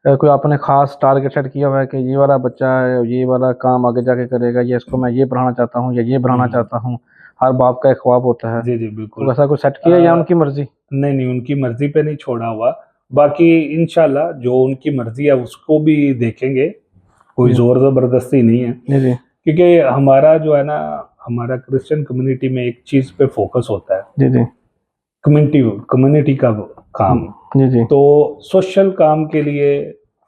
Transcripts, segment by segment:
कोई आपने खास टारगेट सेट किया हुआ है कि ये वाला बच्चा है, ये वाला काम आगे जाके करेगा, या इसको मैं ये पढ़ाना चाहता हूँ या ये बनाना हम्म। चाहता हूँ? हर बाप का एक ख्वाब होता है। जी जी तो बिल्कुल। ऐसा कुछ सेट आ, किया या उनकी मर्जी? नहीं नहीं, उनकी मर्जी पे नहीं छोड़ा हुआ। बाकी इंशाल्लाह जो उनकी मर्जी है उसको भी देखेंगे, कोई जी जोर जबरदस्ती नहीं है। जी जी क्योंकि हमारा जो है ना, हमारा क्रिश्चियन कम्युनिटी में एक चीज पे फोकस होता है, जी जी कम्युनिटी कम्युनिटी का काम। जी जी तो सोशल काम के लिए,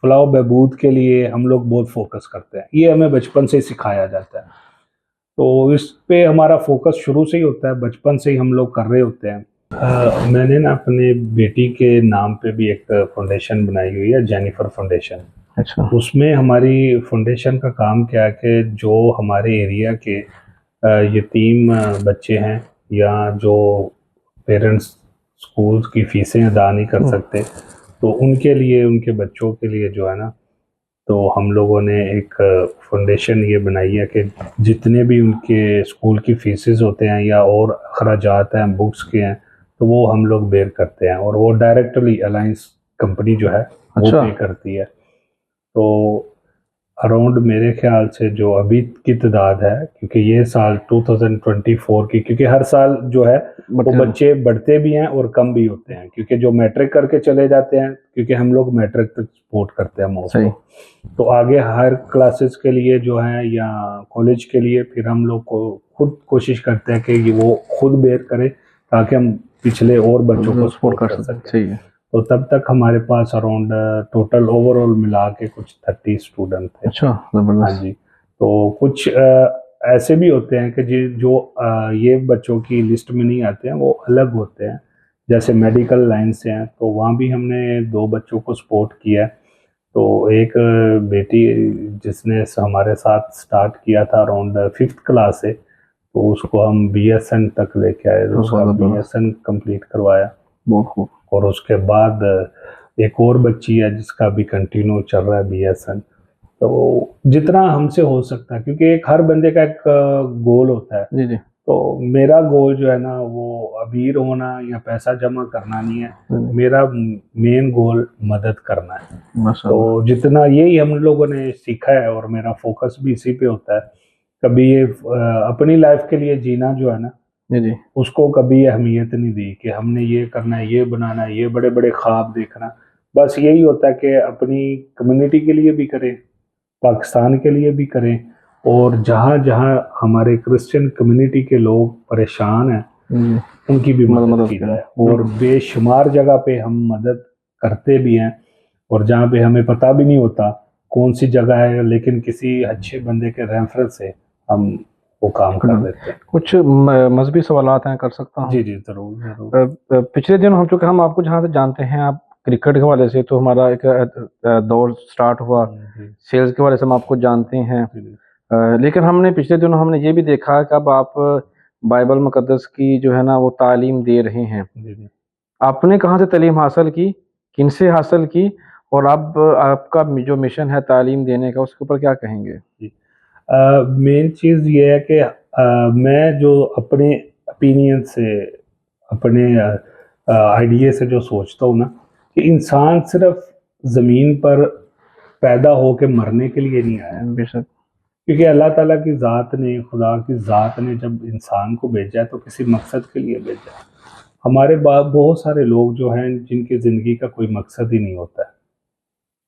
फलाह बहबूद के लिए हम लोग बहुत फोकस करते हैं, ये हमें बचपन से ही सिखाया जाता है। तो इस पे हमारा फोकस शुरू से ही होता है, बचपन से ही हम लोग कर रहे होते हैं। मैंने ना अपने बेटी के नाम पे भी एक फाउंडेशन बनाई हुई है, जेनिफर फाउंडेशन। अच्छा। उसमें हमारी फाउंडेशन का काम क्या है कि जो हमारे एरिया के यतीम बच्चे हैं, या जो पेरेंट्स स्कूल की फीसें अदा नहीं कर सकते, तो उनके लिए, उनके बच्चों के लिए जो है ना, तो हम लोगों ने एक फाउंडेशन ये बनाई है कि जितने भी उनके स्कूल की फीसेस होते हैं या और अखराजात हैं बुक्स के हैं, तो वो हम लोग बेयर करते हैं, और वो डायरेक्टली अलायंस कंपनी जो है वो अच्छा। पे करती है। तो अराउंड मेरे ख्याल से जो अभी की तादाद है, क्योंकि ये साल 2024 की, क्योंकि हर साल जो है वो बढ़ते बच्चे बढ़ते भी हैं और कम भी होते हैं, क्योंकि जो मैट्रिक करके चले जाते हैं, क्योंकि हम लोग मैट्रिक तक सपोर्ट करते हैं मोस्ट सही। ऑफ। तो आगे हायर क्लासेस के लिए जो है या कॉलेज के लिए फिर हम लोग को खुद कोशिश करते हैं कि वो खुद बेयर करें, ताकि हम पिछले और बच्चों को सपोर्ट सपोर्ट कर कर सकते, सकें। सही है। तो तब तक हमारे पास अराउंड टोटल ओवरऑल मिला के कुछ 30 स्टूडेंट थे। अच्छा, हाँ जबरदस्त। जी। तो कुछ ऐसे भी होते हैं कि जो ये बच्चों की लिस्ट में नहीं आते हैं, वो अलग होते हैं, जैसे मेडिकल लाइन से हैं, तो वहाँ भी हमने 2 बच्चों को सपोर्ट किया है। तो एक बेटी जिसने हमारे साथ स्टार्ट किया था अराउंड 5th क्लास से, तो उसको हम BSN तक लेके आए, तो उसका बहुत जबरदस्त। BSN कंप्लीट करवाया। बहुत खूब। और उसके बाद एक और बच्ची है जिसका भी कंटिन्यू चल रहा है BSN। तो जितना हमसे हो सकता है, क्योंकि एक हर बंदे का एक गोल होता है। जी जी तो मेरा गोल जो है ना, वो अमीर होना या पैसा जमा करना नहीं है। जी। मेरा मेन गोल मदद करना है। तो माशाल्लाह। जितना यही हम लोगों ने सीखा है, और मेरा फोकस भी इसी पे होता है। कभी ये अपनी लाइफ के लिए जीना जो है ना, जी जी उसको कभी अहमियत नहीं दी कि हमने ये करना है, ये बनाना है, ये बड़े बड़े ख्वाब देखना। बस यही होता है कि अपनी कम्युनिटी के लिए भी करें, पाकिस्तान के लिए भी करें, और जहाँ जहाँ हमारे क्रिश्चियन कम्युनिटी के लोग परेशान हैं, जी। उनकी भी मदद मदद की करें, जाए। और बिल्कुल। बेशुमार जगह पे हम मदद करते भी हैं, और जहाँ पे हमें पता भी नहीं होता कौन सी जगह है, लेकिन किसी अच्छे बंदे के रेफरेंस से हम वो काम कर देते हैं। कुछ मजहबी सवालात हैं, कर सकता हूँ? जी जी जरूर जरूर। पिछले दिन हम, चूंकि हम आपको जहाँ से जानते हैं, आप क्रिकेट के हवाले से तो हमारा एक दौर स्टार्ट हुआ, जी सेल्स के हवाले से हम आपको जानते हैं। जी लेकिन हमने पिछले दिनों हमने ये भी देखा कि अब आप बाइबल मुकद्दस की जो है ना वो तालीम दे रहे हैं। जी जी। आपने कहाँ से तालीम हासिल की, किनसे हासिल की, और अब आपका जो मिशन है तालीम देने का, उसके ऊपर क्या कहेंगे? मेन चीज़ ये है कि मैं जो अपने ओपिनियन से, अपने आइडिया से जो सोचता हूँ ना, कि इंसान सिर्फ ज़मीन पर पैदा होके मरने के लिए नहीं आया। बेशक। क्योंकि अल्लाह ताला की ज़ात ने, खुदा की ज़ात ने जब इंसान को भेजा है, तो किसी मकसद के लिए भेजा है। हमारे बहुत सारे लोग जो हैं जिनकी ज़िंदगी का कोई मकसद ही नहीं होता है,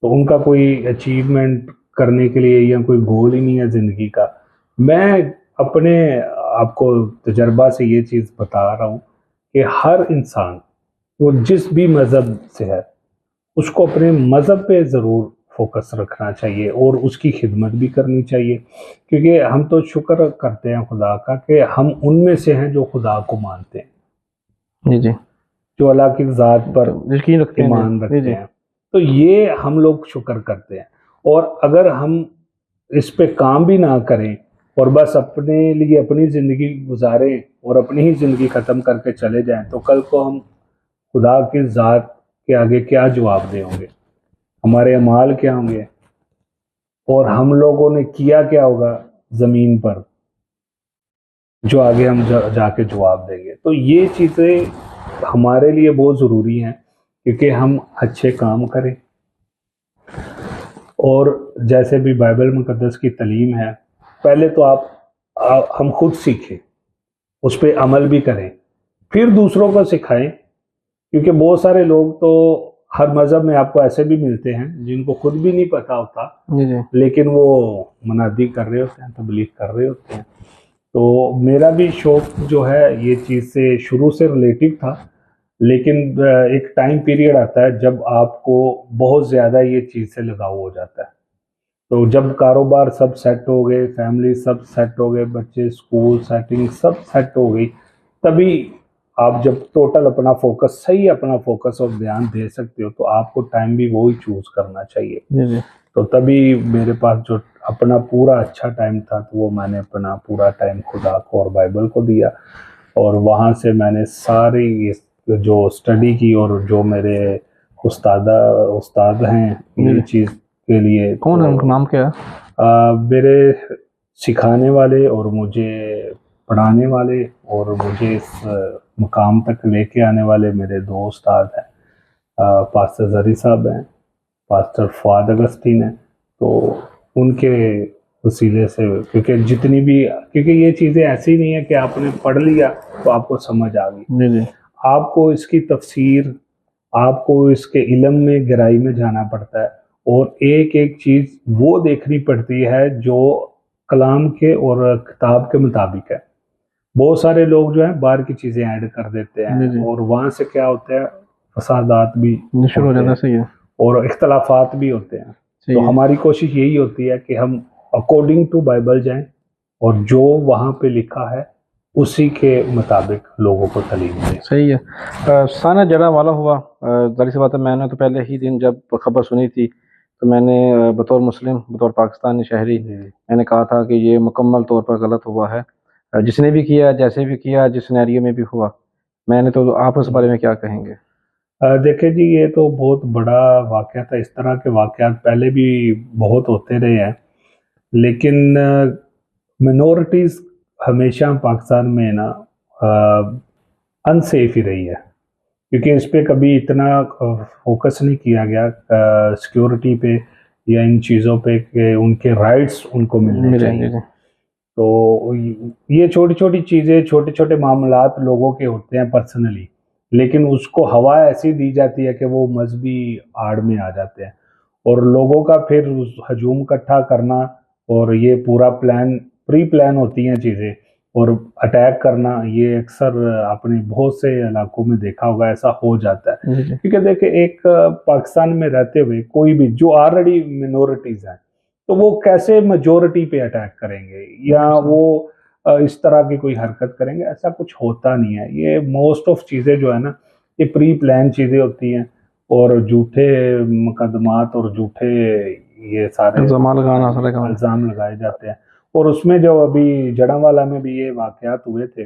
तो उनका कोई अचीवमेंट करने के लिए या कोई गोल ही नहीं है ज़िंदगी का। मैं अपने आपको तजर्बा से ये चीज़ बता रहा हूँ कि हर इंसान, वो जिस भी मज़हब से है, उसको अपने मज़हब पे ज़रूर फोकस रखना चाहिए और उसकी खिदमत भी करनी चाहिए। क्योंकि हम तो शुक्र करते हैं खुदा का कि हम उनमें से हैं जो खुदा को मानते हैं, जी जी। जो अल्लाह की ज़ात पर तो यकीन रखते हैं ईमान जी रखते जी हैं। तो ये हम लोग शुक्र करते हैं। और अगर हम इस पे काम भी ना करें, और बस अपने लिए अपनी ज़िंदगी गुजारें और अपनी ही ज़िंदगी ख़त्म करके चले जाएं, तो कल को हम खुदा की ज़ात के आगे क्या जवाब देंगे, हमारे अमाल क्या होंगे, और हम लोगों ने किया क्या होगा ज़मीन पर, जो आगे हम जाके जवाब देंगे। तो ये चीज़ें हमारे लिए बहुत ज़रूरी हैं, क्योंकि हम अच्छे काम करें, और जैसे भी बाइबल मुकद्दस की तालीम है, पहले तो हम खुद सीखें, उस पे अमल भी करें, फिर दूसरों को सिखाएं। क्योंकि बहुत सारे लोग तो हर मज़हब में आपको ऐसे भी मिलते हैं जिनको खुद भी नहीं पता होता, जी जी लेकिन वो मुनादी कर रहे होते हैं, तबलीग कर रहे होते हैं। तो मेरा भी शौक जो है ये चीज़ से शुरू से रिलेटिव था, लेकिन एक टाइम पीरियड आता है जब आपको बहुत ज़्यादा ये चीज़ से लगाव हो जाता है। तो जब कारोबार सब सेट हो गए, फैमिली सब सेट हो गए, बच्चे स्कूल सेटिंग सब सेट हो गई, तभी आप जब टोटल अपना फोकस सही अपना फोकस और ध्यान दे सकते हो, तो आपको टाइम भी वही चूज़ करना चाहिए। जी जी तो तभी मेरे पास जो अपना पूरा अच्छा टाइम था, तो वो मैंने अपना पूरा टाइम खुदा को और बाइबल को दिया। और वहाँ से मैंने सारी जो स्टडी की, और जो मेरे उस्ताद हैं जी ये जी। चीज़ के लिए, कौन है, तो उनका नाम क्या है? मेरे सिखाने वाले और मुझे पढ़ाने वाले और मुझे इस मुकाम तक लेके आने वाले मेरे दो उस्ताद हैं। पास्टर जरी साहब हैं, पास्टर फुआद अगस्तीन हैं। तो उनके वसीले से, क्योंकि ये चीज़ें ऐसी नहीं है कि आपने पढ़ लिया तो आपको समझ आ गई। जी जी आपको इसकी तफसीर, आपको इसके इल्म में गहराई में जाना पड़ता है, और एक एक चीज़ वो देखनी पड़ती है जो कलाम के और किताब के मुताबिक है। बहुत सारे लोग जो हैं बाहर की चीज़ें ऐड कर देते जी हैं, जी और वहाँ से क्या होता है, फसादात भी जी, शुरू हो होते जाता है, हैं सही है। और इख्तलाफात भी होते हैं। सही तो है। हमारी कोशिश यही होती है कि हम अकॉर्डिंग टू बाइबल जाएं, और जो वहाँ पे लिखा है उसी के मुताबिक लोगों को तालीम दें। सही है। साना जड़ा वाला हुआ, ज़ाहिर सी बात है, मैंने तो पहले ही दिन जब खबर सुनी थी, तो मैंने बतौर मुस्लिम, बतौर पाकिस्तानी शहरी, जी। मैंने कहा था कि ये मुकम्मल तौर पर गलत हुआ है। जिसने भी किया, जैसे भी किया, जिस सिनेरियो में भी हुआ, मैंने तो आप उस बारे में क्या कहेंगे? देखिए जी, ये तो बहुत बड़ा वाक़या था। इस तरह के वाक़यात पहले भी बहुत होते रहे हैं, लेकिन मिनॉरिटीज़ हमेशा पाकिस्तान में ना अनसेफ ही रही है, क्योंकि इस पे कभी इतना फोकस नहीं किया गया सिक्योरिटी पे या इन चीज़ों पे कि उनके राइट्स उनको मिलने मिले, जी चाहिए। जी तो ये छोटी-छोटी चीज़ें, छोटे-छोटे मामलात लोगों के होते हैं पर्सनली, लेकिन उसको हवा ऐसी दी जाती है कि वो मज़हबी आड़ में आ जाते हैं, और लोगों का फिर उस हजूम इकट्ठा करना, और ये पूरा प्री प्लान होती हैं चीज़ें, और अटैक करना, ये अक्सर आपने बहुत से इलाकों में देखा होगा, ऐसा हो जाता है। जी जी क्योंकि देखिए, एक पाकिस्तान में रहते हुए कोई भी जो ऑलरेडी मिनॉरिटीज़ हैं, तो वो कैसे मेजॉरिटी पे अटैक करेंगे, या बिल्कुल सही। वो इस तरह की कोई हरकत करेंगे? ऐसा कुछ होता नहीं है। ये मोस्ट ऑफ चीज़ें जो है ना, ये प्री प्लान चीज़ें होती हैं, और झूठे मुकदमात और झूठे ये सारे इल्ज़ाम लगाना सारा काम। इल्ज़ाम लगाए जाते हैं। और उसमें जो अभी जड़ांवाला में भी ये वाक़यात हुए थे,